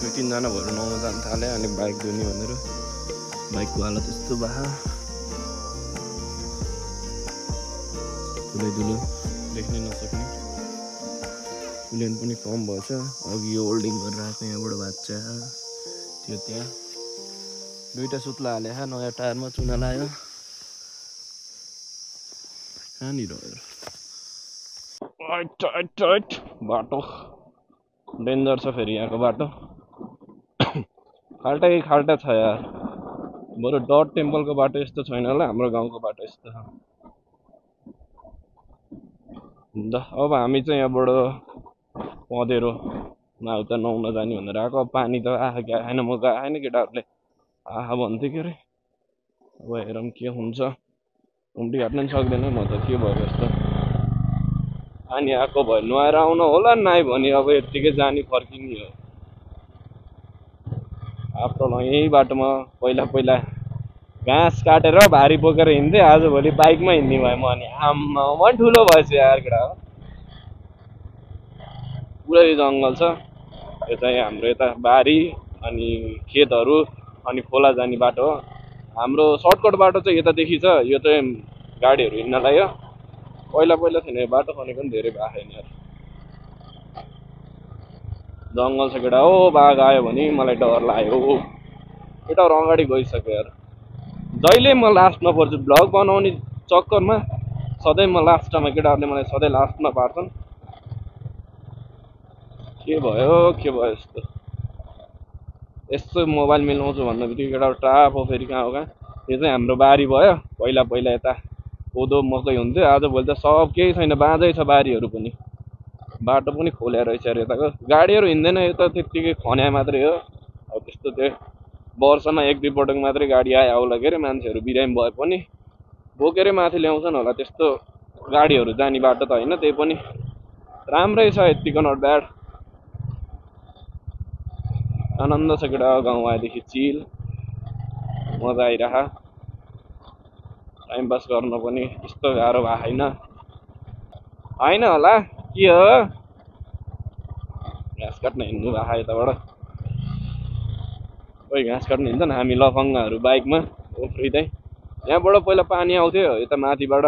2-3 जना भएर नुहाउन जान थाले अनि बाइक धुने भनेर बाइकको हालत यस्तो बाहा धुलै देख्नै नसक्ने कुलेन पनि कम भएछ अघि यो होल्डिङ गरेर आएको यहाँबाट भाच्चा त्यो त्यहाँ दुईटा सुत्ला हाले नयाँ टायरमा चुना लाग्यो कहाँनिर टाइट बाटो डेन्जर छ फेरि यहाँको बाटो खाल्टा छ यार बरु डट टेम्पलको बाटो यस्तो छैन होला हाम्रो गाउँको बाटो यस्तो छ अब हामी चाहिँ यहाँबाट पँधेरो उता नुहाउन जाने भनेर आएको पानी त आहा क्या आएन म आएन केटाहरूले आहा भन्थ्यो के अरे अब हेरौँ के हुन्छ उम्टी हाट्न पनि सक्दैन म त के भयो यस्तो पानी आएको भयो नुहाएर आउनु होला नाइ भने अब यत्तिकै जाने फर्किने हो आफ्टर यही बाटोमा पहिला घाँस काटेर भारी बोकेर हिँड्थेँ आजभोलि बाइकमा हिँड्ने भएँ म अनि आम्मा ठुलो भएछ यार केटा पुरै जङ्गल छ यो चाहिँ हाम्रो यता बारी अनि खेतहरू अनि खोला जाने बाटो हो हाम्रो सर्टकट बाटो चाहिँ यतादेखि छ यो चाहिँ गाडीहरू हिँड्नलाई हो पहिला थिएन यो बाटो खनेको पनि धेरै भएको छैन यार जङ्गल छ केटा हो बाघ आयो भने मलाई डर लाग्यो केटाहरू अगाडि गइसक्यो यार जहिले म लास्टमा पर्छु भ्लग बनाउने चक्करमा सधैँ म लास्टमा केटाहरूले मलाई सधैँ लास्टमा पार्छन् के भयो यस्तो मोबाइल मिलाउँछु भन्ने बित्तिकै केटाहरू टाप हो फेरि कहाँ हो कहाँ यो चाहिँ हाम्रो बारी भयो पहिला यता कोदो मकै हुन्थ्यो आजभोलि त सब केही छैन बाँझै छ बारीहरू पनि बाटो पनि खोल्या रहेछ अरे यताको गाडीहरू हिँड्दैन यता त्यत्तिकै खन्या मात्रै हो अब त्यस्तो त्यो वर्षमा 1-2 पटक मात्रै गाडी आयो आउला के अरे मान्छेहरू बिरामी भए पनि बोकेरै माथि ल्याउँछन् होला त्यस्तो गाडीहरू जाने बाटो त होइन त्यही पनि राम्रै छ यत्तिको नट ब्याड आनन्द छ केटा गाउँ आएदेखि चिल मजा आइरह टाइम पास गर्न पनि त्यस्तो गाह्रो भएको होइन होला के हो घाँस काट्न हिँड्नु भएको यताबाट कोही घाँस काट्न हिँड्छन् हामी लफङ्गाहरू बाइकमा उफ्रिँदै यहाँबाट पहिला पानी आउँथ्यो यता माथिबाट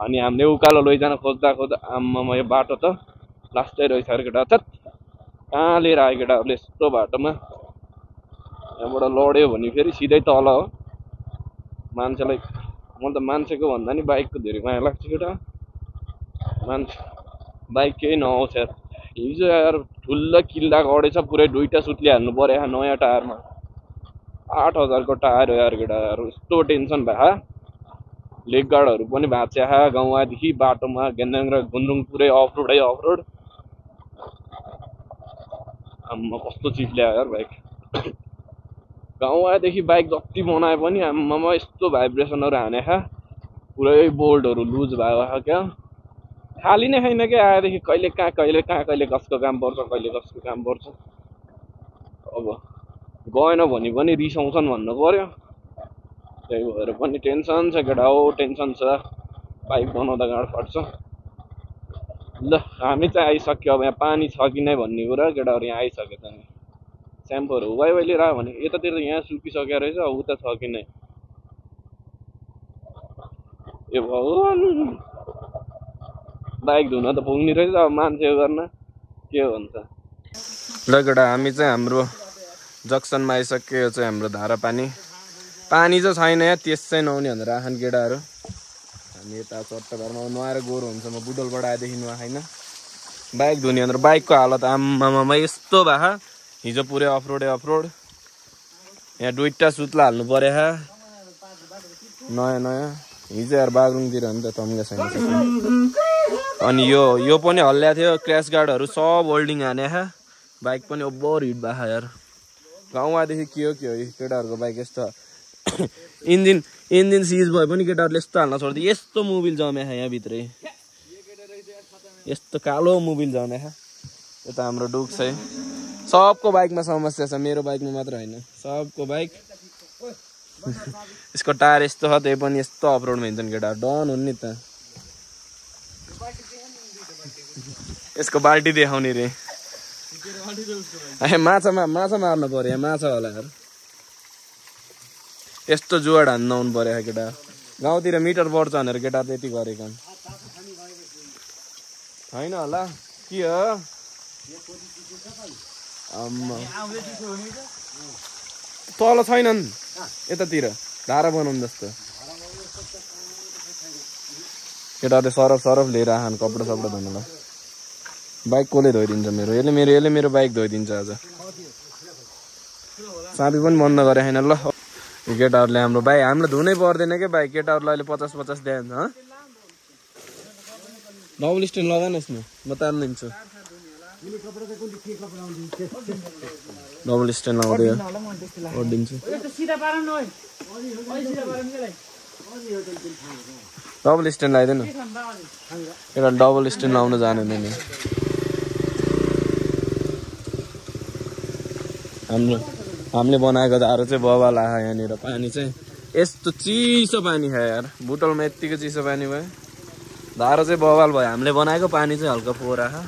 अनि हामीले उकालो लैजान खोज्दा आम्मामा यो बाटो त लास्टै रहेछ अरे केटा छत कहाँ लिएर आयो केटाहरूले यस्तो बाटोमा यहाँबाट लड्यो भने फेरि सिधै तल हो मान्छेलाई म त मान्छेको भन्दा नि बाइकको धेरै माया लाग्छ केटा मान्छे बाइक केही नआउँछ यार हिजो यार ठुलो किल्ला गढेछ पुरै 2टा सुत्ली हाल्नु पर्यो नयाँ टायरमा 8,000 को टायर हो यार केटा यस्तो टेन्सन भए लेग गार्डहरू पनि भाँच्या गाउँदेखि बाटोमा गेन्दाङ र गुन्द्रुङ पुरै अफरोड आम्मा कस्तो चिप्ल्या यार बाइक गाउँदेखि बाइक जति बनाए पनि आम्मामा यस्तो भाइब्रेसनहरू हाने पुरै बोल्टहरू लुज भयो क्या खाली नै छैन क्या आएदेखि कहिले कसको काम पर्छ अब गएन भने पनि रिसाउँछन् भन्नु पर्यो त्यही भएर पनि टेन्सन छ केटा हो टेन्सन छ बाइक बनाउँदा गाड पर्छ ल हामी चाहिँ आइसक्यो अब यहाँ पानी छ कि नै भन्ने कुरा केटाहरू यहाँ आइसक्यो त नि स्याम्पूहरू वाइली रह्यो भने यतातिर यहाँ सुकिसक्यो रहेछ उता छ कि नै ए भगवान बाइक धुन त पुग्ने रहेछ अब मान्छे गर्न के भन्छ ल केटा हामी चाहिँ हाम्रो जक्सनमा आइसक्यो यो चाहिँ हाम्रो धारा पानी चाहिँ छैन यहाँ त्यसै नहुने भनेर आँखान केटाहरू हामी यता चट्टाघरमा नुहाएर गोरो हुन्छ म बुटोलबाट आएदेखि नुहा छैन बाइक धुने भनेर बाइकको हालत आम्मामा यस्तो भए हिजो पुरै अफरोड यहाँ 2टा सुत्ला हाल्नु पर्यो नयाँ हिजो यार बागलुङतिर हो नि त तम्गा छैन अनि यो पनि हल्ल्या थियो क्र्यास गार्डहरू सब होल्डिङ हाने बाइक पनि ओभर हिट भएको यार गाउँदेखि के हो केटाहरूको बाइक यस्तो इन्जिन सिज भए पनि केटाहरूले यस्तो हाल्न छोड्थ्यो यस्तो मोबिल जम्या यहाँभित्रै यस्तो कालो मोबिल जम्या यो त हाम्रो डुक छ सबको बाइकमा समस्या छ मेरो बाइकमा मात्र होइन सबको बाइक यसको टायर यस्तो छ त्यही पनि यस्तो अफरोडमा हिँड्छन् केटाहरू डन हुन् नि त यसको बाल्टी देखाउने रे माछा मार्नु पर्यो माछा होला यार यस्तो जुवाड हान्न आउनु पर्यो केटा गाउँतिर मिटर बढ्छ भनेर केटा त्यति गरेको होइन होला के हो तल छैनन् यतातिर धारा बनाउनु जस्तो केटाले सरफ लिएर आहान कपडा सपडा धुनुलाई बाइक कसले धोइदिन्छ यसले मेरो बाइक धोइदिन्छ आज चाबी पनि बन्द गरे छैन ल केटाहरूले हाम्रो बाइक हामीलाई धुनै पर्दैन क्या बाइक केटाहरूलाई अहिले 50-50 दिन्छ डबल स्ट्यान्ड लगा न यसमा म तार्न दिन्छु डबल स्ट्यान्ड लगाउँदै ओडिन्छु डबल स्ट्यान्ड लगाइदिएन एउटा डबल स्ट्यान्ड लाउन जानेन नि हामीले बनाएको धारो चाहिँ बवाल आयो यहाँनिर पानी चाहिँ यस्तो चिसो पानी खायो यार बोतलमा यत्तिको चिसो पानी भयो धारो चाहिँ बवाल भयो हामीले बनाएको पानी चाहिँ हल्का फोहोर आयो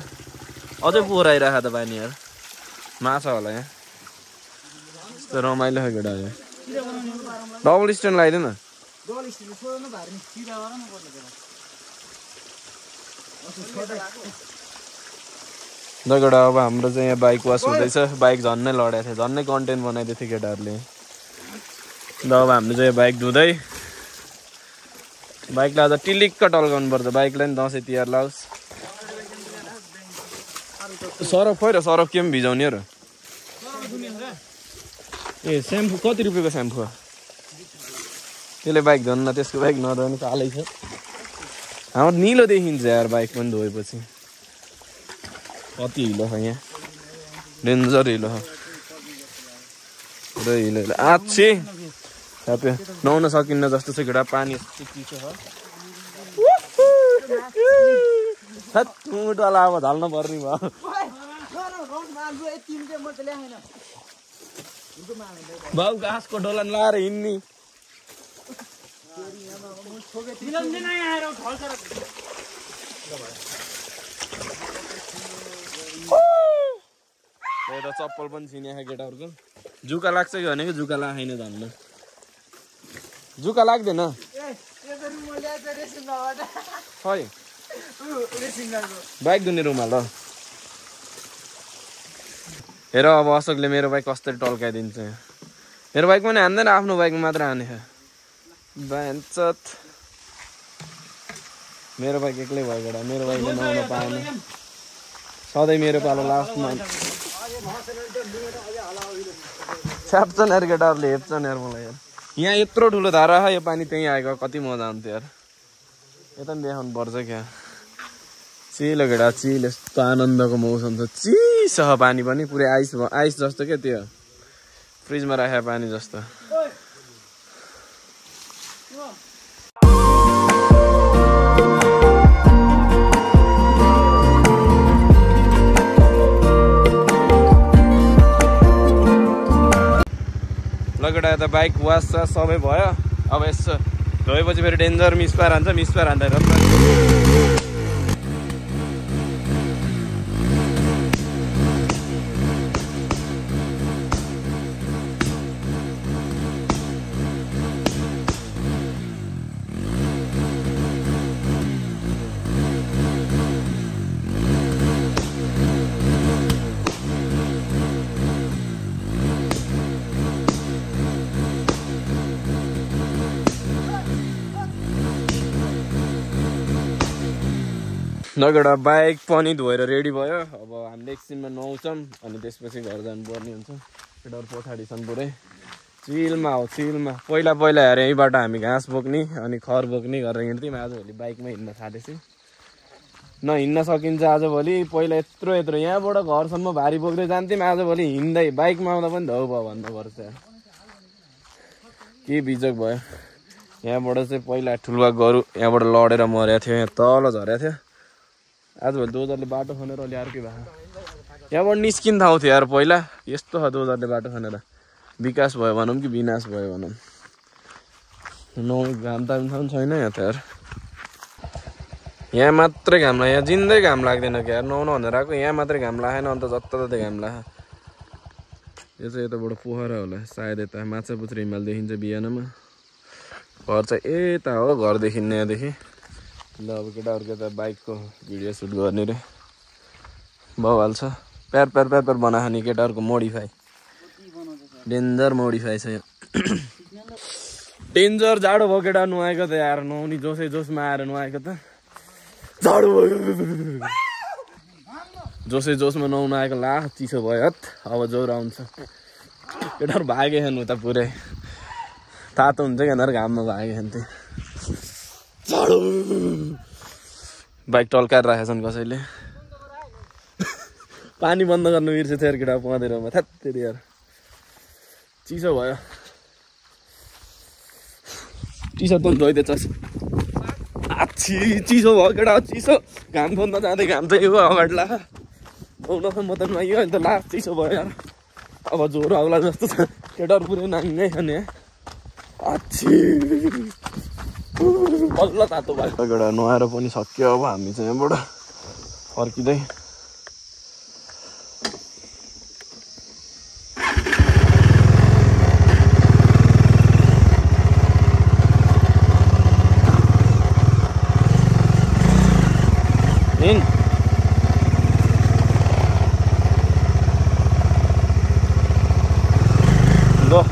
अझै फोहोर आइरहेको त पानी यार माछा होला यहाँ यस्तो रमाइलो खालको डायो डबल स्ट्यान्ड लगाइदिएन जगडा अब हाम्रो चाहिँ यहाँ बाइक वास हुँदैछ बाइक झन्नै लडेको थियो झन्नै कन्टेन्ट बनाइदिएको थियो केटाहरूले ल अब हामीले चाहिँ बाइक धुँदै बाइकलाई आज टिलिक्क टल्काउनु पर्छ बाइकलाई नि दसैँ तिहार लाओस् सरफ खोइ र सरफ के पनि भिजाउने र ए स्याम्पू कति रुपियाँको स्याम्पू हो त्यसले बाइक धन्न त्यसको बाइक नधुने कालै छ हाम्रो निलो देखिन्छ यार बाइक पनि धोएपछि कति हिलो छ यहाँ डेन्जर हिलो छ पुरै हिलो आच्छे थाप्यो नुहाउन सकिन्न जस्तो छ केटा पानी यस्तो चिसो छ मुटुवाला अब ढल्न पर्ने भयो बाउ घाँसको डोलन लाएर हिँड्ने चप्पल पनि छिनेको केटाहरूको जुका लाग्छ कि भनेको जुका लागेन धन्न जुका लाग्दैन खै बाइक धुने रुमाल हो हेर अब अशोकले मेरो बाइक कसरी टल्काइदिन्छ मेरो बाइकमा नि हान्दैन आफ्नो बाइकमा मात्र हाने बान्छत मेरो बाइक एक्लै भयो केटा मेरो बाइकले नआउन पाएन सधैँ मेरो पालो लास्टमा छ्याप्छन् यार केटाहरूले हेप्छन् यार मलाई यार यहाँ यत्रो ठुलो धारा यो पानी त्यहीँ आएको कति मजा आउँथ्यो यार यता पनि देखाउनु पर्छ क्या चिलो केटा चिल यस्तो आनन्दको मौसम छ चिसो पानी पनि पुरै आइस जस्तो क्या त्यो फ्रिजमा राखेको पानी जस्तो लगेटा यता बाइक वास सबै भयो अब यसो धोएपछि फेरि डेन्जर मिसपार हान्छ मिसपार हान्दा लगेटा बाइक पनि धोएर रेडी भयो अब हामीले एकछिनमा नुहाउँछौँ अनि त्यसपछि घर जानुपर्ने हुन्छ केटाहरू पछाडि छन् पुरै चिलमा हो चिलमा पहिला हेर यहीँबाट हामी घाँस बोक्ने अनि खर बोक्ने गरेर हिँड्थ्यौँ आजभोलि बाइकमै हिँड्न थालेपछि नहिँड्न सकिन्छ आजभोलि पहिला यत्रो यहाँबाट घरसम्म भारी बोक्दै जान्थ्यौँ आजभोलि हिँड्दै बाइकमा आउँदा पनि धौ भयो भन्नुपर्छ के बिजोग भयो यहाँबाट चाहिँ पहिला ठुलबा गोरु यहाँबाट लडेर मरेको थियो यहाँ तल झरेको थियो आजभोलि दोजरले बाटो खनेर अलि अर्कै भयो यहाँबाट निस्किन थाउँथ्यो यार पहिला यस्तो छ दोजरले बाटो खनेर विकास भयो भनौँ कि विनाश भयो भनौँ घाम ताम छैन यहाँ त यार यहाँ मात्रै घाम लाग्यो, यहाँ जिन्दै घाम लाग्दैन क्या नुहाउनु भनेर आएको, यहाँ मात्रै घाम लागेन, अन्त जताततै घाम लाग्यो। यो चाहिँ यताबाट पोखरा होला सायद, यता माछा पुछ्रे हिमाल देखिन्छ बिहानमा। घर चाहिँ यता हो, घरदेखि यहाँदेखि। ल अब केटाहरूको यता बाइकको भिडियो सुट गर्ने रे भइहाल छ। प्यार प्यार प्यार प्यार बनाएको नि केटाहरूको मोडिफाई, डेन्जर मोडिफाई छ यो। डेन्जर जाडो भयो केटा नुहाएको त यार, नुहाउने जोसै जोसमा आएर नुहाएको त जाडो भयो, जोसै जोसमा नुहाउनु आएको ला चिसो भयो हत। अब ज्वरो आउँछ केटाहरू भागे खानु उता पुरै तातो हुन्छ कि यिनीहरू घाममा भागे खान्थे। जाडो बाइक टल्काएर राखेका छन् कसैले। पानी बन्द गर्नु बिर्सेछ यार केटा पँधेरोमा, थ्यात्तेरी यार चिसो भयो। टी सर्ट पनि धोइदिएछ, आच्छी चिसो भयो केटा, चिसो घाम खोज्न जाँदै घाम चाहिँ यो अगाडि ला आउन म त नुहाइयो अहिले त ला चिसो भयो यार। अब ज्वरो आउला जस्तो छ, केटाहरू पुरै नाङ्गै खाने। आच्छी बल्ल तातो भएको केटा नुहाएर पनि सक्यो। अब हामी चाहिँ यहाँबाट फर्किँदै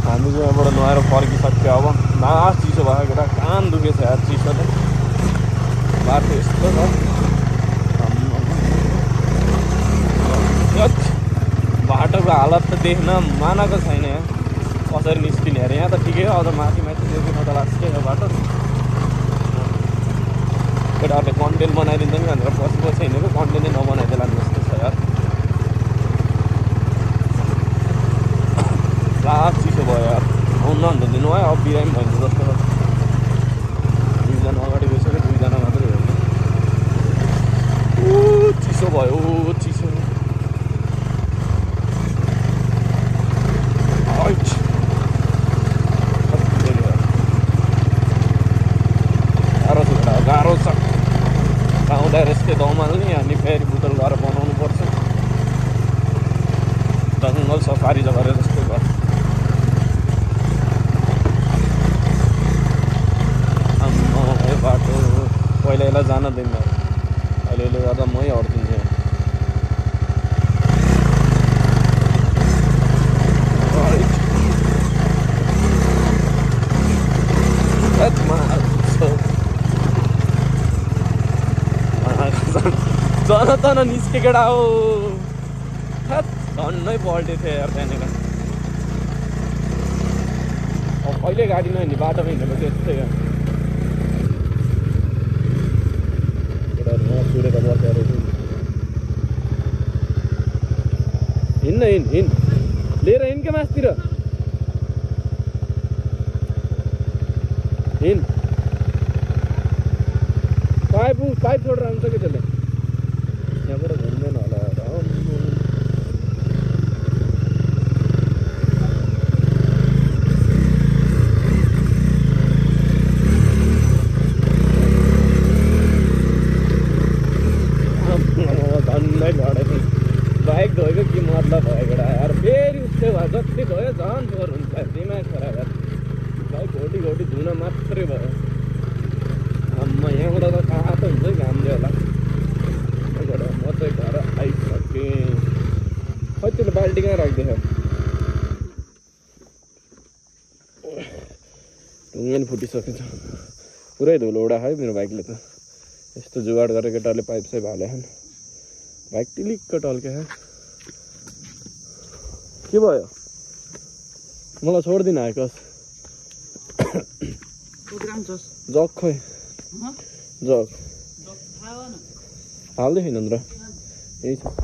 हामी चाहिँ यहाँबाट नुहाएर फर्किसक्यो। अब न चिसो भयो केटा, कान दुखेछ यार चिसोले। बाटो यस्तो छ, बाटोको हालत त देख्न मानको छैन यहाँ, कसरी निस्किने अरे। यहाँ त ठिकै हो, अझ माथि माथि देखिन त लाग्छ यो बाटो। केटाहरूले कन्टेन्ट बनाइदिन्छ नि भनेर पछि पछि हिँडेको, कन्टेन्टै नबनाइदिएला जस्तो छ यार। ला चिसो भयो यार, आउनु अन्त दिनु है। अब बिरामी भन्छ जस्तो छ, दुईजना अगाडि गइसक्यो, दुईजना मात्रै हो। चिसो भयो चिसो। गाह्रो छ केटा, गाह्रो छ। आउँदा यस्तै दमाल्ने, हामी फेरि बुटल गएर बनाउनु पर्छ। जङ्गल सफारी जग्गा जस्तो भयो। बाटो पहिला यसलाई जान दिन्न, अहिले गर्दा मै अड्किन्छु। जन तन निस्के केटा हो, झन्नै पल्टे थियो यार त्यहाँनिर। अब कहिले गाडी नहिँड्ने बाटोमा हिँडेको चाहिँ यस्तै हो। सुरेर बसेर हिँड्न हिँड लिएर हिँड के मासतिर हिँड। पाइप छोडेर आउँछ कि त्यसले, यहाँबाट घुम्दैन होला। बाइक धोएको के मतलब भयो केटा यार, फेरि उस्तै भयो। जति धोयो झन् फोहोर हुन्छ, दिमाग खराब यार। बाइक घोटी घोटी धुन मात्रै भयो। आम्मा यहाँबाट त कहाँ त हुन्छ घामले होला। म चाहिँ घर आइसकेँ। खै त्यसले बाल्टी कहाँ राखिदियो, ढुङ्गा नि फुटिसकेछ। पुरै धुलो उडा है मेरो बाइकले त। यस्तो जुगाड गरेर केटाहरूले पाइप साइप हाले छन्, बाइक टिलिक्क टल्क्यो। के भयो मलाई छोडिदिन आएकोस्। जग खोइ, जग हाल्दै छैन र यही छ।